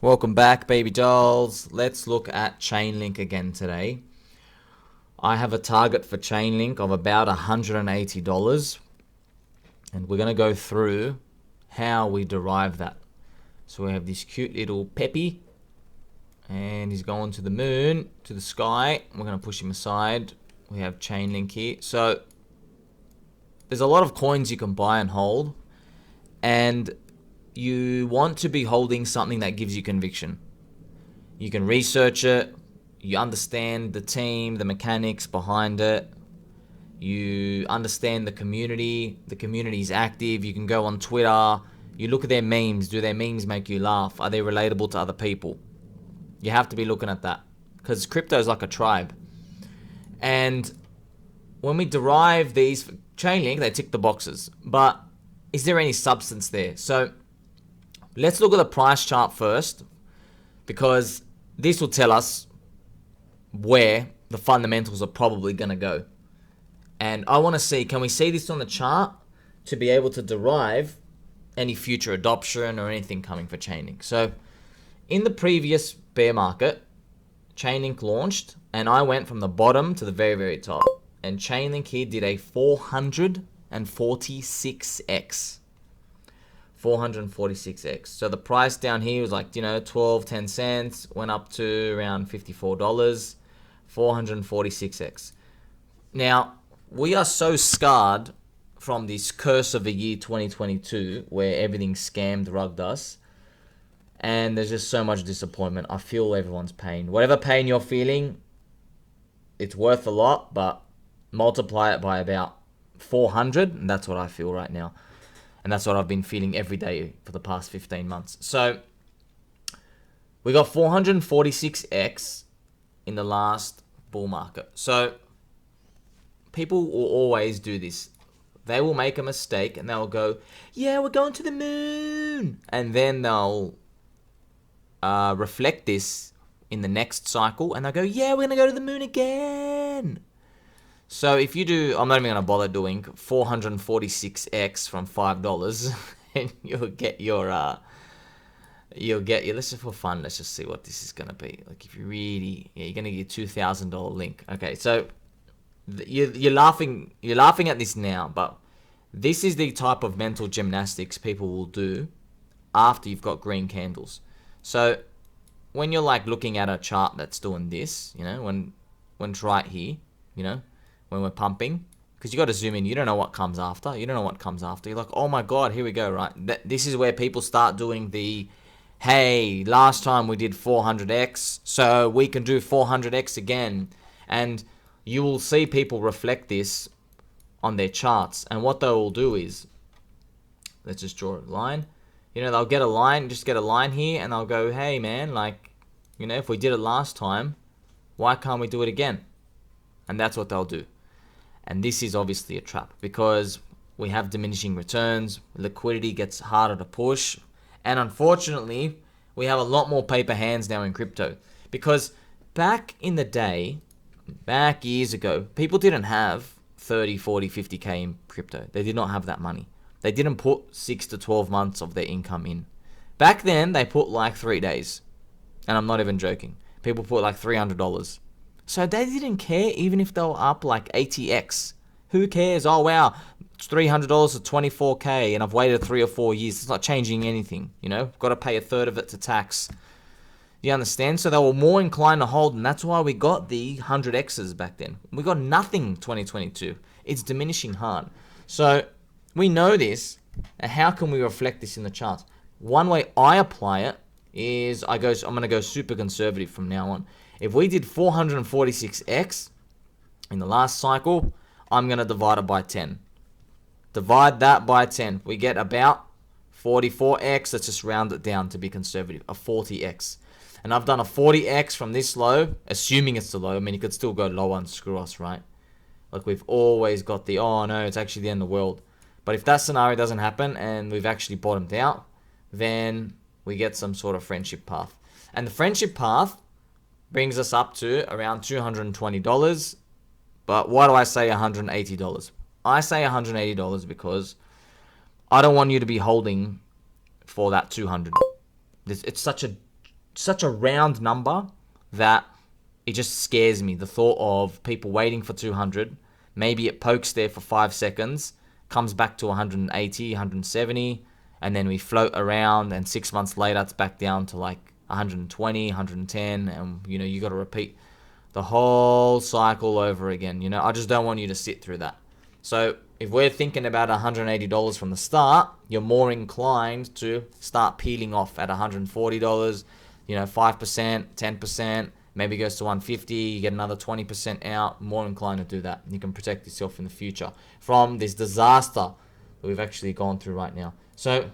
Welcome back, baby dolls. Let's look at CHAINLINK again today. I have a target for CHAINLINK of about $180, and we're going to go through how we derive that. So we have this cute little Peppy, and he's going to the moon, to the sky. We're going to push him aside. We have CHAINLINK here. So there's a lot of coins you can buy and hold, and you want to be holding something that gives you conviction. You can research it, you understand the team, the mechanics behind it, you understand the community's active, you can go on Twitter, you look at their memes, do their memes make you laugh, are they relatable to other people? You have to be looking at that, because crypto is like a tribe. And when we derive these for CHAINLINK, they tick the boxes, but is there any substance there? So let's look at the price chart first, because this will tell us where the fundamentals are probably going to go. And I want to see, can we see this on the chart to be able to derive any future adoption or anything coming for CHAINLINK? So in the previous bear market, CHAINLINK launched, and I went from the bottom to the very, very top. And CHAINLINK here did a 446x. 446x. So the price down here was like, 12, 10 cents, went up to around $54, 446x. Now, we are so scarred from this curse of the year 2022 where everything scammed, rugged us, and there's just so much disappointment. I feel everyone's pain. Whatever pain you're feeling, it's worth a lot, but multiply it by about 400, and that's what I feel right now. And that's what I've been feeling every day for the past 15 months. So we got 446x in the last bull market. So people will always do this. They will make a mistake and they'll go, yeah, we're going to the moon. And then they'll reflect this in the next cycle and they'll go, yeah, we're going to go to the moon again. So if you do, I'm not even going to bother doing 446x from $5, and you'll get your, let's just for fun, let's just see what this is going to be. Like if you really, you're going to get $2,000 link. Okay, so you're laughing at this now, but this is the type of mental gymnastics people will do after you've got green candles. So when you're like looking at a chart that's doing this, when it's right here, when we're pumping, because you got to zoom in. You don't know what comes after. You're like, oh my God, here we go, right? This is where people start doing the, hey, last time we did 400x, so we can do 400x again. And you will see people reflect this on their charts. And what they will do is, let's just draw a line. They'll get a line, just get a line here, and they'll go, hey man, like, if we did it last time, why can't we do it again? And that's what they'll do. And this is obviously a trap because we have diminishing returns, liquidity gets harder to push, and unfortunately, we have a lot more paper hands now in crypto. Because back in the day, back years ago, people didn't have 30, 40, 50k in crypto. They did not have that money. They didn't put 6 to 12 months of their income in. Back then, they put like 3 days. And I'm not even joking. People put like $300. So they didn't care even if they were up like 80x. Who cares? Oh wow, it's $300 to 24k and I've waited 3 or 4 years. It's not changing anything, Got to pay a third of it to tax. You understand? So they were more inclined to hold, and that's why we got the 100x's back then. We got nothing 2022. It's diminishing hard. So we know this, and how can we reflect this in the charts? One way I apply it is I'm going to go super conservative from now on. If we did 446x in the last cycle, I'm going to divide it by 10. Divide that by 10. We get about 44x. Let's just round it down to be conservative. A 40x. And I've done a 40x from this low, assuming it's the low. I mean, it could still go lower and screw us, right? Like we've always got the, oh no, it's actually the end of the world. But if that scenario doesn't happen and we've actually bottomed out, then we get some sort of friendship path. And the friendship path brings us up to around $220. But why do I say $180? I say $180 because I don't want you to be holding for that 200. It's such a such a round number that it just scares me. The thought of people waiting for 200, maybe it pokes there for 5 seconds, comes back to 180, 170, and then we float around, and 6 months later it's back down to like 120, 110, and you got to repeat the whole cycle over again. I just don't want you to sit through that. So if we're thinking about $180 from the start, you're more inclined to start peeling off at $140, 5%, 10%, maybe it goes to 150, you get another 20% out, more inclined to do that. You can protect yourself in the future from this disaster that we've actually gone through right now. So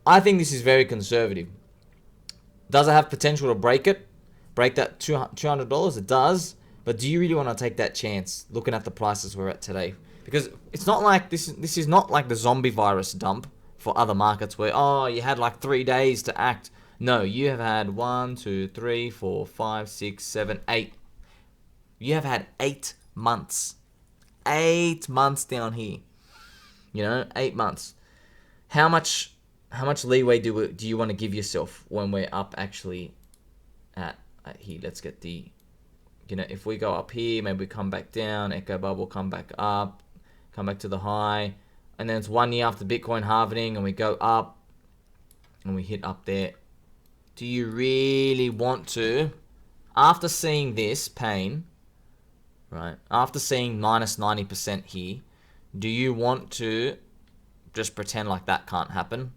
I think this is very conservative. Does it have potential to break that $200? It does. But do you really want to take that chance looking at the prices we're at today? Because it's not like this is not like the zombie virus dump for other markets where, you had like 3 days to act. No, you have had 1, 2, 3, 4, 5, 6, 7, 8. You have had 8 months. 8 months down here. 8 months. How much leeway do you want to give yourself when we're up actually at here? Let's get the, if we go up here, maybe we come back down, echo bubble, come back up, come back to the high, and then it's 1 year after Bitcoin halving and we go up and we hit up there. Do you really want to, after seeing this pain, right, after seeing minus 90% here, do you want to just pretend like that can't happen?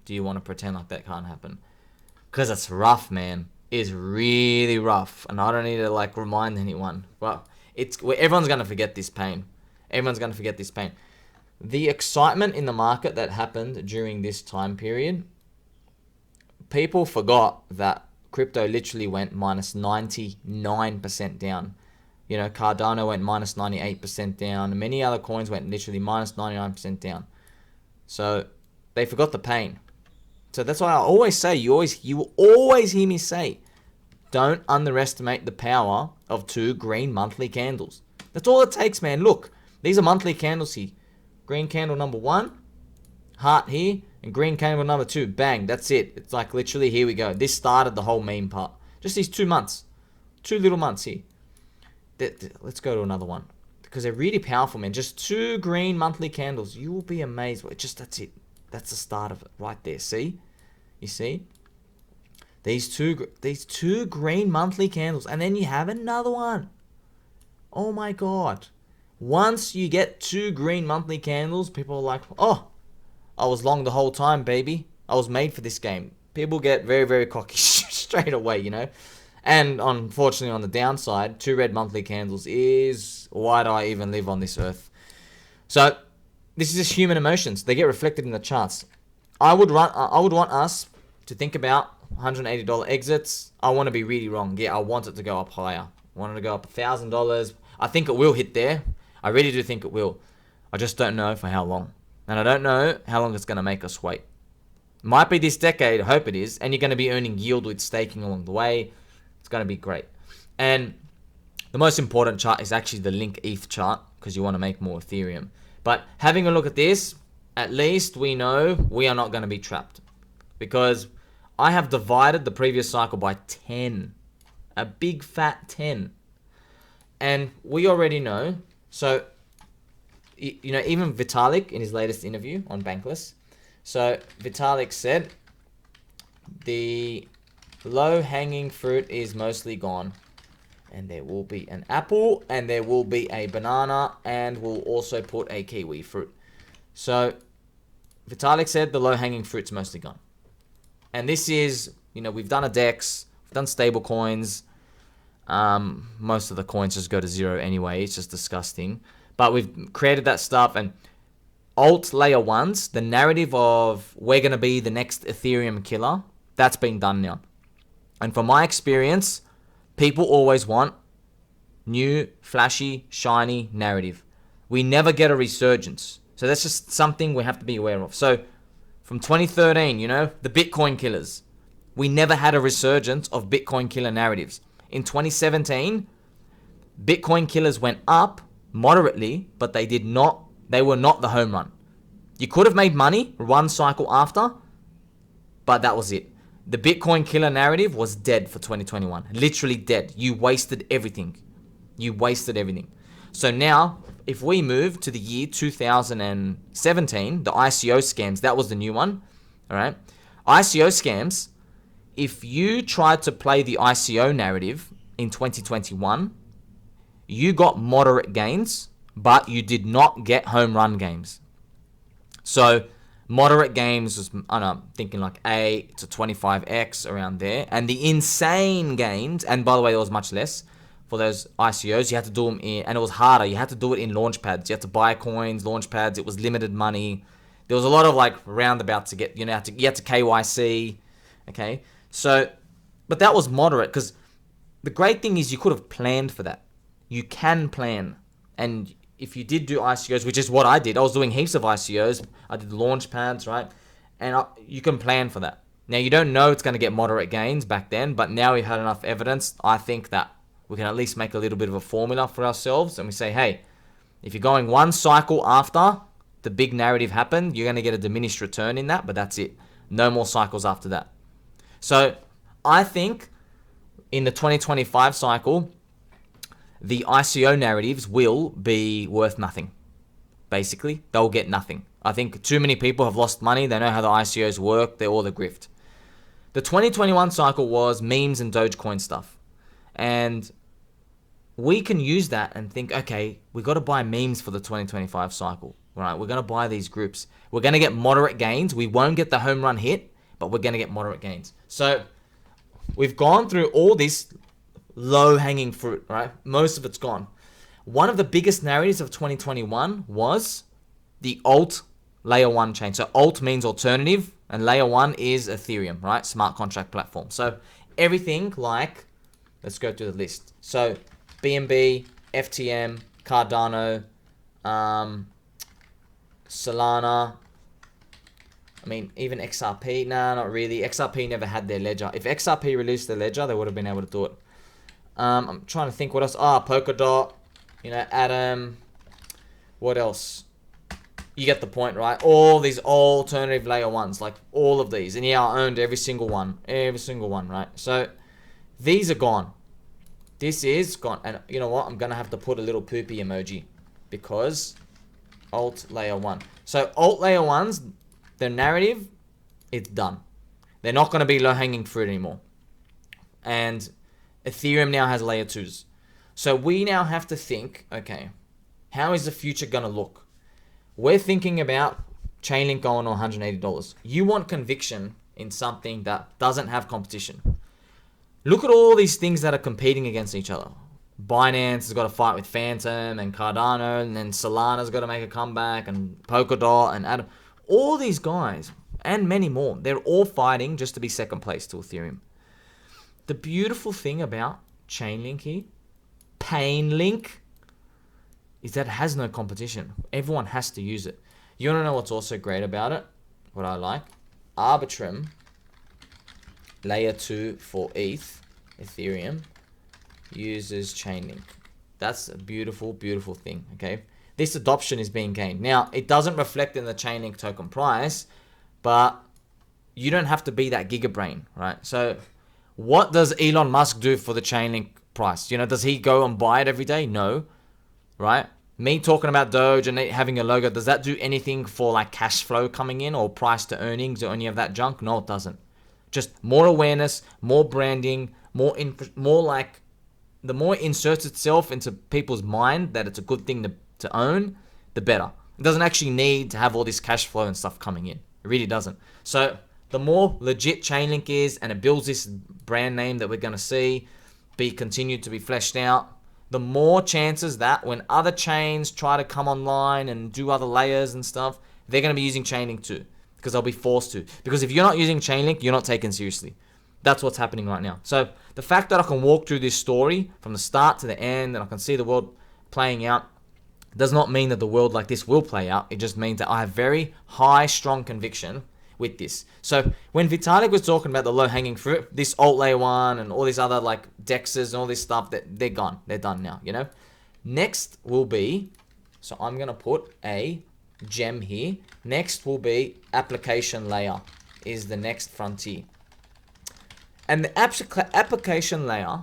Do you want to pretend like that can't happen? Because it's rough, man. It's really rough. And I don't need to remind anyone. Well, everyone's going to forget this pain. Everyone's going to forget this pain. The excitement in the market that happened during this time period, people forgot that crypto literally went minus 99% down. Cardano went minus 98% down. Many other coins went literally minus 99% down. So they forgot the pain. So that's why I always say, you will always hear me say, don't underestimate the power of 2 green monthly candles. That's all it takes, man. Look, these are monthly candles here. Green candle number 1, heart here, and green candle number 2. Bang, that's it. It's like literally, here we go. This started the whole meme part. Just these 2 months. 2 little months here. Let's go to another one. Because they're really powerful, man. Just 2 green monthly candles. You will be amazed. That's it. That's the start of it right there. See? You see? These two green monthly candles. And then you have another one. Oh my God. Once you get 2 green monthly candles, people are like, oh, I was long the whole time, baby. I was made for this game. People get very, very cocky straight away, And unfortunately, on the downside, 2 red monthly candles is, why do I even live on this earth? So this is just human emotions. They get reflected in the charts. I would want us to think about $180 exits. I want to be really wrong. Yeah, I want it to go up higher. I want it to go up $1,000. I think it will hit there. I really do think it will. I just don't know for how long. And I don't know how long it's going to make us wait. Might be this decade. I hope it is. And you're going to be earning yield with staking along the way. It's going to be great. And the most important chart is actually the Link ETH chart, because you want to make more Ethereum. But having a look at this, at least we know we are not going to be trapped. Because I have divided the previous cycle by 10. A big fat 10. And we already know. So, even Vitalik in his latest interview on Bankless. So, Vitalik said the low-hanging fruit is mostly gone. And there will be an apple, and there will be a banana, and we'll also put a kiwi fruit. So, Vitalik said the low-hanging fruit's mostly gone. And this is, we've done a DEX, we've done stable coins. Most of the coins just go to 0 anyway. It's just disgusting. But we've created that stuff, and alt layer 1s, the narrative of we're going to be the next Ethereum killer, that's been done now. And from my experience, people always want new, flashy, shiny narrative. We never get a resurgence. So that's just something we have to be aware of. So from 2013, the Bitcoin killers, we never had a resurgence of Bitcoin killer narratives. In 2017, Bitcoin killers went up moderately, but they were not the home run. You could have made money one cycle after, but that was it. The Bitcoin killer narrative was dead for 2021. Literally dead. You wasted everything. You wasted everything. So now, if we move to the year 2017, the ICO scams, that was the new one. All right. ICO scams, if you tried to play the ICO narrative in 2021, you got moderate gains, but you did not get home run games. So moderate games was, I don't know, I'm thinking like 8 to 25x around there. And the insane gains, and by the way, there was much less for those ICOs. You had to do them in, and it was harder. You had to do it in launch pads. You had to buy coins, launch pads. It was limited money. There was a lot of like roundabouts to get, you had to KYC. Okay. So, but that was moderate, because the great thing is you could have planned for that. You can plan. And if you did do ICOs, which is what I did, I was doing heaps of ICOs. I did launch pads, right? And you can plan for that. Now, you don't know it's going to get moderate gains back then, but now we've had enough evidence. I think that we can at least make a little bit of a formula for ourselves. And we say, hey, if you're going one cycle after the big narrative happened, you're going to get a diminished return in that, but that's it. No more cycles after that. So I think in the 2025 cycle, the ICO narratives will be worth nothing. Basically, they'll get nothing. I think too many people have lost money. They know how the ICOs work. They're all the grift. The 2021 cycle was memes and Dogecoin stuff. And we can use that and think, okay, we got to buy memes for the 2025 cycle. Right? We're going to buy these groups. We're going to get moderate gains. We won't get the home run hit, but we're going to get moderate gains. So we've gone through all this low-hanging fruit, right? Most of it's gone. One of the biggest narratives of 2021 was the alt layer 1 chain. So alt means alternative, and layer 1 is Ethereum, right? Smart contract platform. So everything like, let's go through the list. So BNB, FTM, Cardano, Solana, I mean, even XRP, nah, not really. XRP never had their ledger. If XRP released their ledger, they would have been able to do it. I'm trying to think what else. Polkadot, Atom. What else? You get the point, right? All these alternative layer ones, like all of these. And yeah, I owned every single one, right? So these are gone. This is gone. And you know what? I'm going to have to put a little poopy emoji because alt layer 1. So alt layer 1's, the narrative, it's done. They're not going to be low-hanging fruit anymore. And Ethereum now has layer 2s. So we now have to think, okay, how is the future going to look? We're thinking about Chainlink going on $180. You want conviction in something that doesn't have competition. Look at all these things that are competing against each other. Binance has got to fight with Phantom and Cardano, and then Solana's got to make a comeback, and Polkadot and Atom. All these guys, and many more, they're all fighting just to be second place to Ethereum. The beautiful thing about Chainlink here, CHAINLINK, is that it has no competition. Everyone has to use it. You want to know what's also great about it? What I like? Arbitrum, layer 2 for Ethereum, uses Chainlink. That's a beautiful, beautiful thing, okay? This adoption is being gained. Now, it doesn't reflect in the Chainlink token price, but you don't have to be that gigabrain, right? So what does Elon Musk do for the Chainlink price? Does he go and buy it every day? No, right? Me talking about Doge and having a logo, does that do anything for like cash flow coming in or price to earnings or any of that junk? No, it doesn't. Just more awareness, more branding, more like the more it inserts itself into people's mind that it's a good thing to own, the better. It doesn't actually need to have all this cash flow and stuff coming in. It really doesn't. So the more legit Chainlink is, and it builds this brand name that we're going to see be continued to be fleshed out, the more chances that when other chains try to come online and do other layers and stuff, they're going to be using Chainlink too, because they'll be forced to. Because if you're not using Chainlink, you're not taken seriously. That's what's happening right now. So the fact that I can walk through this story from the start to the end and I can see the world playing out does not mean that the world like this will play out. It just means that I have very high, strong conviction with this. So when Vitalik was talking about the low-hanging fruit, this alt layer 1 and all these other like dexes and all this stuff, that they're gone. They're done now, Next will be, so I'm going to put a gem here. Next will be application layer is the next frontier. And the application layer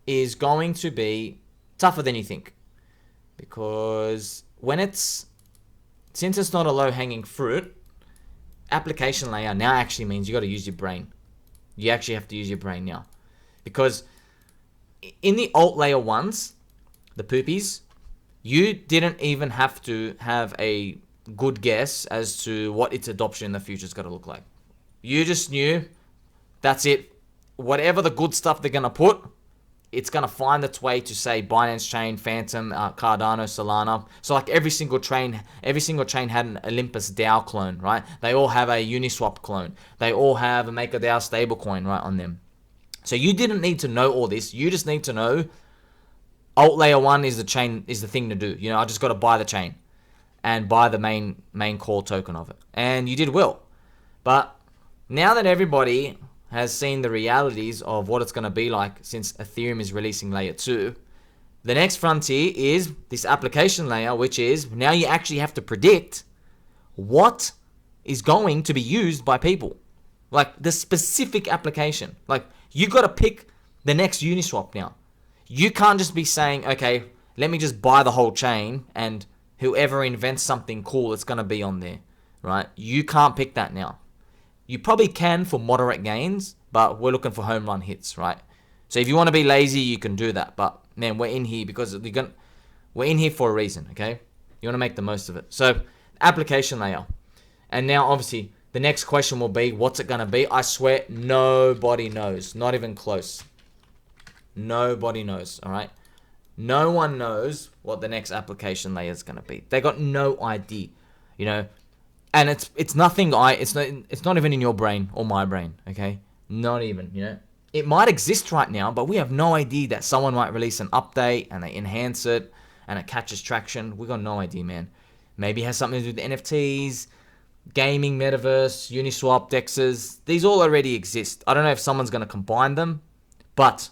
is going to be tougher than you think, because since it's not a low-hanging fruit, application layer now actually means you got to use your brain. You actually have to use your brain now, because in the alt layer ones, the poopies, you didn't even have to have a good guess as to what its adoption in the future is going to look like. You just knew that's it. Whatever the good stuff they're going to put, it's going to find its way to, say, Binance Chain, Phantom, Cardano, Solana. So like every single chain had an Olympus DAO clone, right? They all have a Uniswap clone. They all have a MakerDAO stablecoin, right, on them. So you didn't need to know all this. You just need to know alt layer 1 is the thing to do. I just got to buy the chain and buy the main core token of it. And you did well. But now that everybody has seen the realities of what it's going to be like since Ethereum is releasing layer 2, the next frontier is this application layer, which is now you actually have to predict what is going to be used by people. Like the specific application. Like you got to pick the next Uniswap now. You can't just be saying, okay, let me just buy the whole chain and whoever invents something cool, it's going to be on there, right? You can't pick that now. You probably can for moderate gains, but we're looking for home run hits, right? So if you want to be lazy, you can do that. But man, we're in here because we're in here for a reason, okay? You want to make the most of it. So application layer. And now obviously the next question will be, what's it going to be? I swear nobody knows, not even close. Nobody knows, all right? No one knows what the next application layer is going to be. They got no idea, And it's nothing. It's not even in your brain or my brain. Okay, not even. It might exist right now, but we have no idea that someone might release an update and they enhance it and it catches traction. We got no idea, man. Maybe it has something to do with NFTs, gaming, metaverse, Uniswap, DEXs. These all already exist. I don't know if someone's going to combine them, but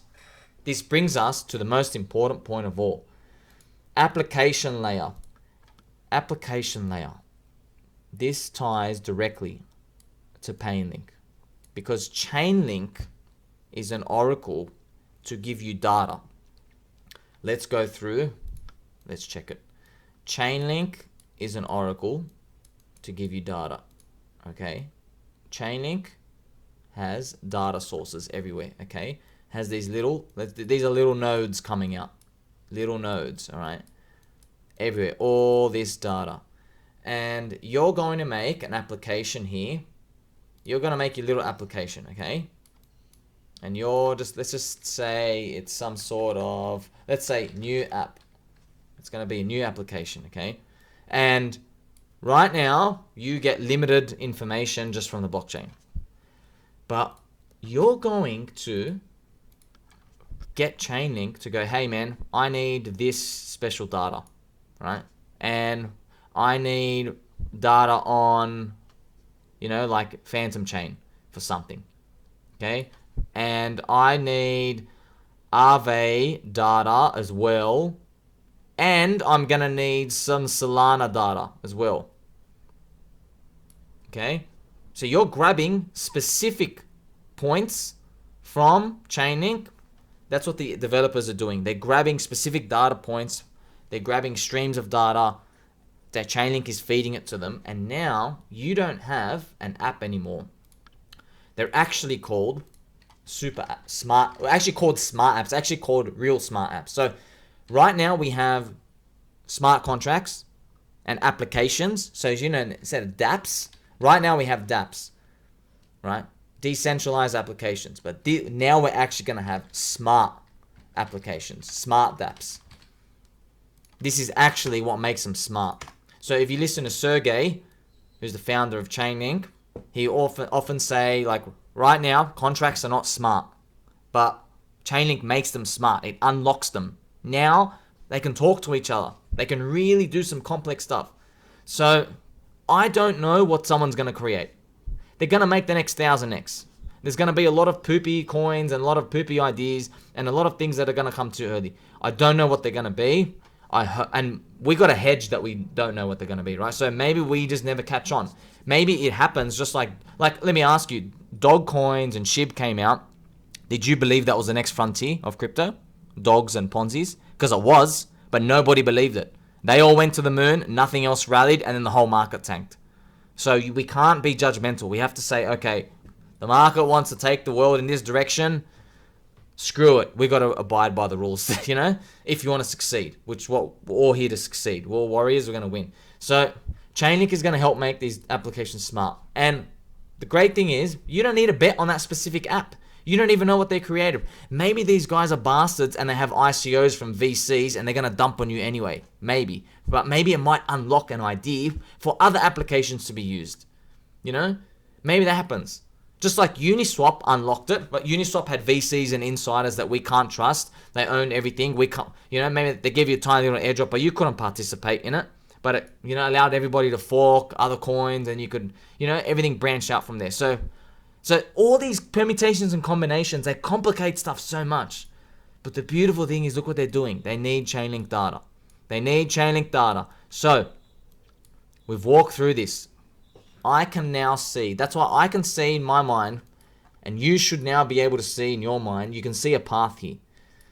this brings us to the most important point of all: application layer. Application layer. This ties directly to CHAINLINK, because CHAINLINK is an oracle to give you data. Let's go through. Let's check it. CHAINLINK is an oracle to give you data. Okay. CHAINLINK has data sources everywhere. Okay. Has these are little nodes coming out. Little nodes. All right. Everywhere. All this data. And you're going to make an application here. You're going to make your little application, okay? And let's just say it's some sort of, let's say new app. It's going to be a new application, okay? And right now, you get limited information just from the blockchain. But you're going to get CHAINLINK to go, hey man, I need this special data, right? And I need data on, like Phantom Chain for something, okay? And I need Aave data as well. And I'm going to need some Solana data as well, okay? So you're grabbing specific points from CHAINLINK. That's what the developers are doing. They're grabbing specific data points. They're grabbing streams of data that CHAINLINK is feeding it to them, and now you don't have an app anymore. They're actually called smart apps, actually called real smart apps. So right now we have smart contracts and applications. So as you know, instead of dApps, right now we have dApps, right? Decentralized applications. But now we're actually going to have smart applications, smart dApps. This is actually what makes them smart. So if you listen to Sergey, who's the founder of CHAINLINK, he often say, like, right now, contracts are not smart. But CHAINLINK makes them smart. It unlocks them. Now, they can talk to each other. They can really do some complex stuff. So, I don't know what someone's going to create. They're going to make the next 1000X. There's going to be a lot of poopy coins and a lot of poopy ideas and a lot of things that are going to come too early. I don't know what they're going to be. And we got a hedge that we don't know what they're going to be, right? So maybe we just never catch on. Maybe it happens just like let me ask you, dog coins and SHIB came out. Did you believe that was the next frontier of crypto? Dogs and Ponzi's? Because it was, but nobody believed it. They all went to the moon, nothing else rallied, and then the whole market tanked. So we can't be judgmental. We have to say, okay, the market wants to take the world in this direction. Screw it. We got to abide by the rules, you know, if you want to succeed, which what we're all here to succeed. We're all warriors. We're going to win. So CHAINLINK is going to help make these applications smart. And the great thing is you don't need to bet on that specific app. You don't even know what they created. Maybe these guys are bastards and they have ICOs from VCs and they're going to dump on you anyway. Maybe. But maybe it might unlock an idea for other applications to be used. You know? Maybe that happens. Just like Uniswap unlocked it, but Uniswap had VCs and insiders that we can't trust. They owned everything. We can't, you know, maybe they give you a tiny little airdrop, but you couldn't participate in it. But it, you know, allowed everybody to fork other coins, and you could, you know, everything branched out from there. So all these permutations and combinations, they complicate stuff so much. But the beautiful thing is, look what they're doing. They need CHAINLINK data. They need CHAINLINK data. So we've walked through this. I can now see. That's why I can see in my mind, and you should now be able to see in your mind. You can see a path here.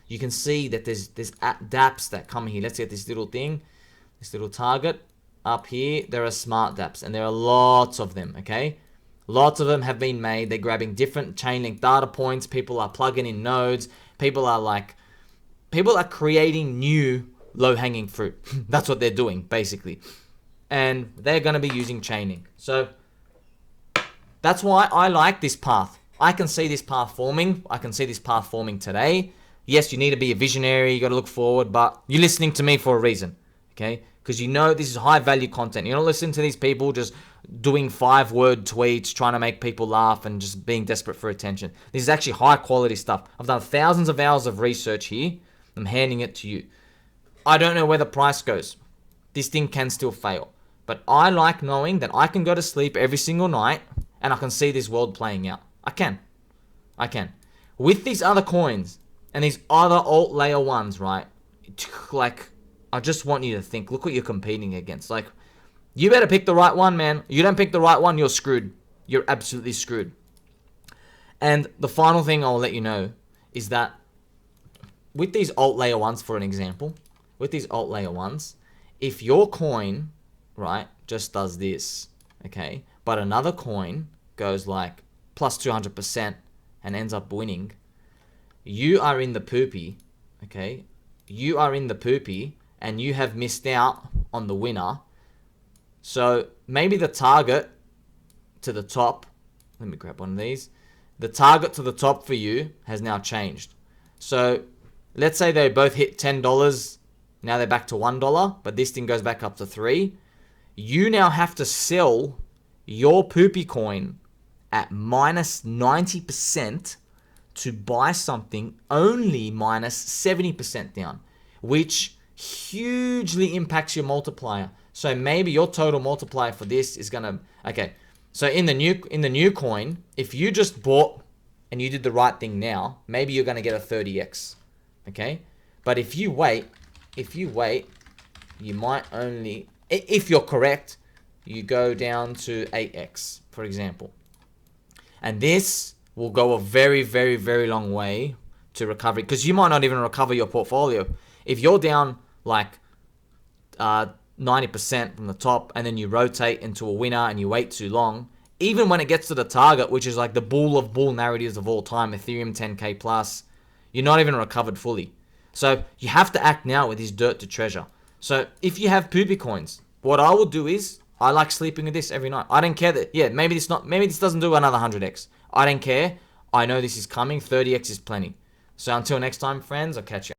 You can see that there's dApps that come here. Let's get this little thing, this little target up here. There are smart dApps, and there are lots of them. Okay, lots of them have been made. They're grabbing different CHAINLINK data points. People are plugging in nodes. People are creating new low-hanging fruit. That's what they're doing basically. And they're going to be using CHAINLINK. So that's why I like this path. I can see this path forming. I can see this path forming today. Yes, you need to be a visionary. You got to look forward, but you're listening to me for a reason, okay? Because you know this is high value content. You're not listening to these people just doing 5-word tweets, trying to make people laugh and just being desperate for attention. This is actually high quality stuff. I've done thousands of hours of research here. I'm handing it to you. I don't know where the price goes. This thing can still fail. But I like knowing that I can go to sleep every single night and I can see this world playing out. I can. With these other coins and these other alt layer ones, right? Like, I just want you to think, look what you're competing against. Like, you better pick the right one, man. You don't pick the right one, you're screwed. You're absolutely screwed. And the final thing I'll let you know is that with these alt layer ones, for an example, with these alt layer ones, if your coin, right, just does this, okay, but another coin goes like plus 200% and ends up winning, you are in the poopy, okay? You are in the poopy and you have missed out on the winner. So maybe the target to the top, let me grab one of these. The target to the top for you has now changed. So let's say they both hit $10. Now they're back to $1, but this thing goes back up to $3. You now have to sell your poopy coin at minus 90% to buy something only minus 70% down, which hugely impacts your multiplier. So maybe your total multiplier for this is gonna, okay. So in the new coin, if you just bought and you did the right thing now, maybe you're gonna get a 30x, okay? But if you wait, you might only, if you're correct, you go down to 8x, for example. And this will go a very, very, very long way to recovery, because you might not even recover your portfolio. If you're down like 90% from the top and then you rotate into a winner and you wait too long, even when it gets to the target, which is like the bull of bull narratives of all time, Ethereum 10K plus, you're not even recovered fully. So you have to act now with this dirt to treasure. So if you have poopy coins, what I will do is, I like sleeping with this every night. I don't care that, yeah, maybe this doesn't do another 100x. I don't care. I know this is coming. 30x is plenty. So until next time, friends, I'll catch you.